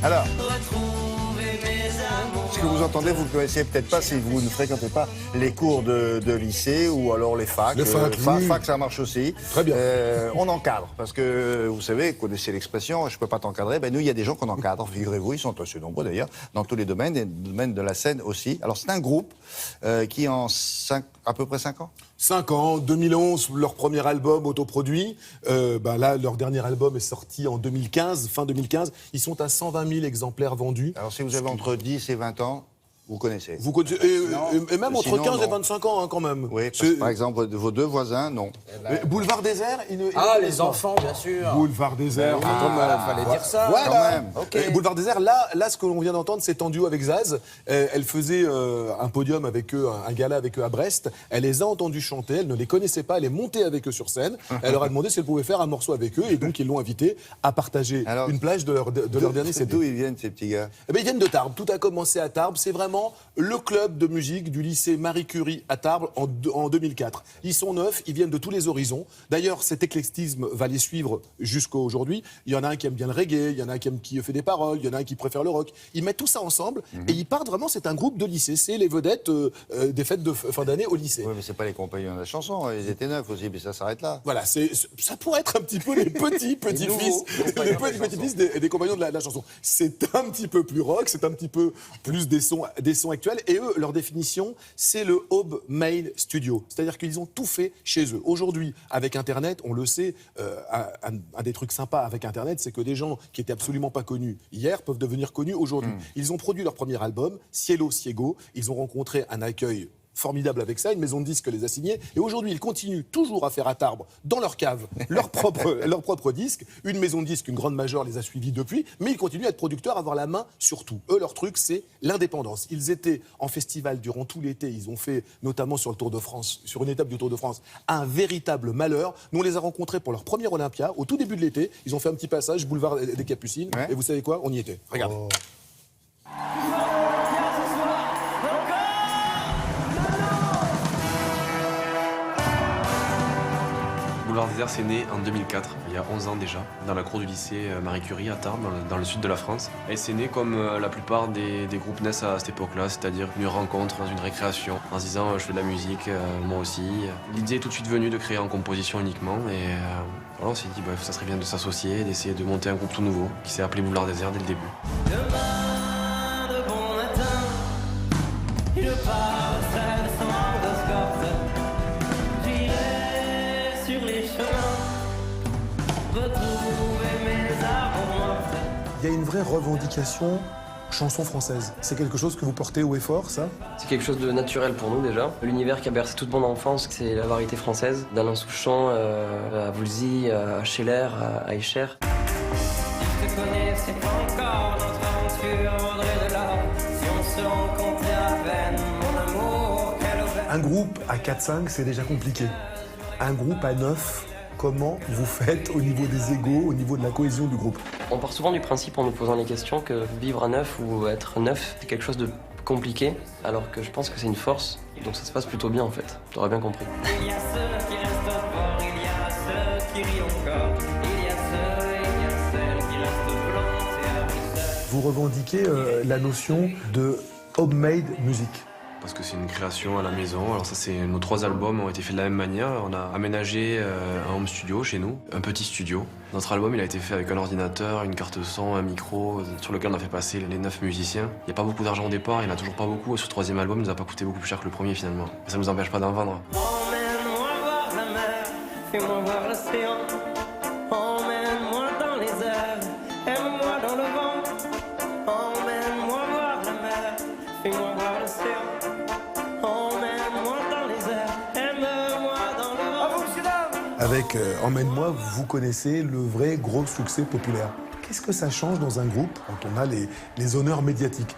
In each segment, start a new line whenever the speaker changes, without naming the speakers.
Alors, ce que vous entendez, vous ne connaissez peut-être pas si vous ne fréquentez pas les cours de lycée ou alors les facs.
Les facs, oui.
Fac, ça marche aussi.
Très bien.
On encadre, parce que vous savez, vous connaissez l'expression, je ne peux pas t'encadrer. Ben nous, il y a des gens qu'on encadre, figurez-vous, ils sont assez nombreux d'ailleurs, dans tous les domaines, et le domaine de la scène aussi. Alors c'est un groupe qui en à peu près 5 ans.
5 ans, 2011, leur premier album autoproduit. Là, leur dernier album est sorti en 2015, fin 2015. Ils sont à 120 000 exemplaires vendus.
Alors si vous avez entre 10 et 20 ans, vous connaissez.
Vous connaissez et même entre 15 et 25 ans, hein, quand même.
Oui, parce que, par exemple, vos deux voisins, non.
Boulevard Désert,
les enfants, bien sûr.
Boulevard Désert, quand même.
Fallait dire ça.
Voilà. Quand même.
Okay.
Boulevard Désert, là, ce que l'on vient d'entendre, c'est en duo avec Zaz. Elle faisait un podium avec eux, un gala avec eux à Brest. Elle les a entendus chanter, elle ne les connaissait pas, elle est montée avec eux sur scène. Elle leur a demandé si elle pouvait faire un morceau avec eux, et donc ils l'ont invité à partager une plage de leur dernier CD.
D'où ils viennent, ces petits gars?
Ils viennent de Tarbes. Tout a commencé à Tarbes. C'est vraiment le club de musique du lycée Marie Curie à Tarbes en 2004. Ils sont 9, ils viennent de tous les horizons. D'ailleurs, cet éclectisme va les suivre jusqu'à aujourd'hui. Il y en a un qui aime bien le reggae, il y en a un qui fait des paroles, il y en a un qui préfère le rock. Ils mettent tout ça ensemble et ils partent vraiment, c'est un groupe de lycée. C'est les vedettes des fêtes de fin d'année au lycée.
Oui, mais c'est pas les compagnons de la chanson, ils étaient 9 aussi, mais ça s'arrête là.
Voilà, ça pourrait être un petit peu les petits-fils des compagnons de la chanson. C'est un petit peu plus rock, c'est un petit peu plus des sons actuels. Et eux, leur définition, c'est le homemade studio. C'est-à-dire qu'ils ont tout fait chez eux. Aujourd'hui, avec Internet, on le sait, un des trucs sympas avec Internet, c'est que des gens qui étaient absolument pas connus hier peuvent devenir connus aujourd'hui. Ils ont produit leur premier album, Cielo Ciego. Ils ont rencontré un accueil formidable avec ça, une maison de disques les a signés, et aujourd'hui ils continuent toujours à faire à Tarbes, dans leur cave, leur propre disque. Une maison de disques, une grande major les a suivis depuis, mais ils continuent à être producteurs, à avoir la main sur tout. Eux, leur truc, c'est l'indépendance. Ils étaient en festival durant tout l'été, ils ont fait, notamment sur le Tour de France, sur une étape du Tour de France, un véritable malheur. Nous, on les a rencontrés pour leur premier Olympia, au tout début de l'été, ils ont fait un petit passage, boulevard des Capucines, et vous savez quoi? On y était. Regardez.
Boulevard Désert, c'est né en 2004, il y a 11 ans déjà, dans la cour du lycée Marie Curie à Tarbes, dans le sud de la France. Et c'est né comme la plupart des groupes naissent à cette époque-là, c'est-à-dire une rencontre dans une récréation, en se disant je fais de la musique, moi aussi. L'idée est tout de suite venue de créer en composition uniquement, et voilà, on s'est dit ça serait bien de s'associer, d'essayer de monter un groupe tout nouveau, qui s'est appelé Boulevard Désert dès le début.
Demain de bon matin, je passerai sans endoscope. J'irai sur les chemins, retrouver mes amours.
Il y a une vraie revendication chanson française. C'est quelque chose que vous portez haut et fort, ça?
C'est quelque chose de naturel pour nous déjà. L'univers qui a bercé toute mon enfance, c'est la variété française. D'Alain Souchon à Woolsey, à Scheller, à Escher.
Je te connais, c'est pas encore notre aventure vaudrait de l'or. Si on se rencontrait à peine, mon amour, quelle aubaine.
Un groupe à 4-5, c'est déjà compliqué. Un groupe à 9, comment vous faites au niveau des égos, au niveau de la cohésion du groupe?
On part souvent du principe en nous posant les questions que vivre à 9 ou être 9, c'est quelque chose de compliqué, alors que je pense que c'est une force. Donc ça se passe plutôt bien en fait, t'aurais bien compris.
Il y a ceux qui restent forts, il y a ceux qui rient encore. Il y a ceux et il y a celles qui restent blancs et à Bruxelles.
Vous revendiquez la notion de homemade music.
Parce que c'est une création à la maison. Alors ça, nos 3 albums ont été faits de la même manière. On a aménagé un home studio chez nous, un petit studio. Notre album, il a été fait avec un ordinateur, une carte son, un micro, sur lequel on a fait passer les 9 musiciens. Il n'y a pas beaucoup d'argent au départ, il n'y en a toujours pas beaucoup. Ce 3e album, il nous a pas coûté beaucoup plus cher que le premier finalement. Et ça ne nous empêche pas d'en vendre.
Emmène-moi voir la mer, fais-moi voir l'océan. Emmène-moi dans les airs, aime-moi dans le vent. Emmène-moi voir la mer, fais-moi voir l'océan. Emmène-moi dans les airs, aime-moi dans le vent.
Avec Emmène-moi, vous connaissez le vrai gros succès populaire. Qu'est-ce que ça change dans un groupe quand on a les honneurs médiatiques?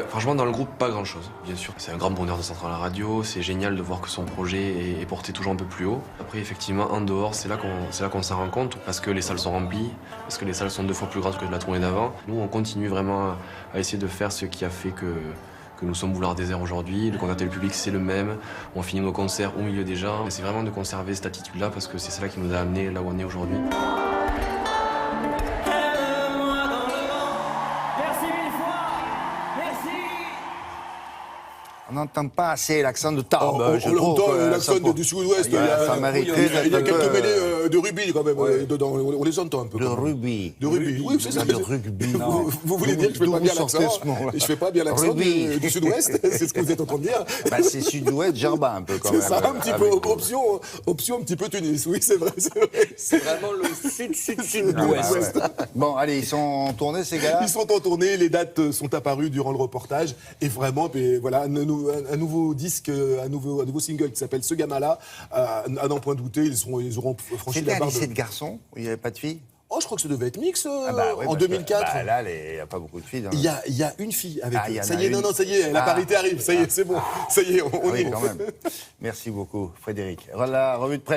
Franchement, dans le groupe, pas grand-chose, bien sûr. C'est un grand bonheur de s'entendre à la radio, c'est génial de voir que son projet est porté toujours un peu plus haut. Après, effectivement, en dehors, c'est là qu'on s'en rend compte, parce que les salles sont remplies, parce que les salles sont 2 fois plus grandes que la tournée d'avant. Nous, on continue vraiment à essayer de faire ce qui a fait que nous sommes Boulevard Désert aujourd'hui. Le contact avec le public, c'est le même. On finit nos concerts au milieu des gens. C'est vraiment de conserver cette attitude-là, parce que c'est cela qui nous a amené là où on est aujourd'hui.
Aime-moi dans le vent,
On n'entend pas assez l'accent de Tarbes.
On
je trouve
l'entend,
que
l'accent
ça
du sud-ouest.
ça mériterait
il y a
d'être
quelques mêlées de rugby quand même dedans. On les entend un peu.
de
quand même.
rugby.
De rugby, oui, c'est ça.
De rugby, non.
Vous voulez dire que je fais
D'où
pas bien
vous sortez
l'accent
ce mot-là?
Je fais pas bien l'accent
Rugby.
du sud-ouest, c'est ce que vous êtes en train de dire.
Bah, c'est sud-ouest, Gerba un peu quand
C'est
même.
ça, un petit peu,
avec-
option un petit peu Tunis, oui, c'est vrai.
C'est vraiment le sud-sud-sud-ouest.
Ah, ouais. Bon, allez, ils sont en tournée ces gars-là.
Ils sont en tournée, les dates sont apparues durant le reportage, et vraiment, ben, voilà, un nouveau disque, un nouveau single qui s'appelle Ce gamin-là, à n'en point douter, ils auront franchi
C'était
la
un
barre
lycée
de...
de garçons où il n'y avait pas de filles.
Oh, je crois que ça devait être mix
Ah bah oui,
en
parce que,
2004.
bah, là, il n'y a pas beaucoup de filles. Dans
Il y a une fille avec
Ah, il y
eux.
en
Ça
a
y est,
une.
non, ça y est, la
Ah.
parité arrive, ça y est, c'est bon. Ça y est, on
Ah
y
oui,
est.
quand même. Merci beaucoup, Frédéric. La revue de presse.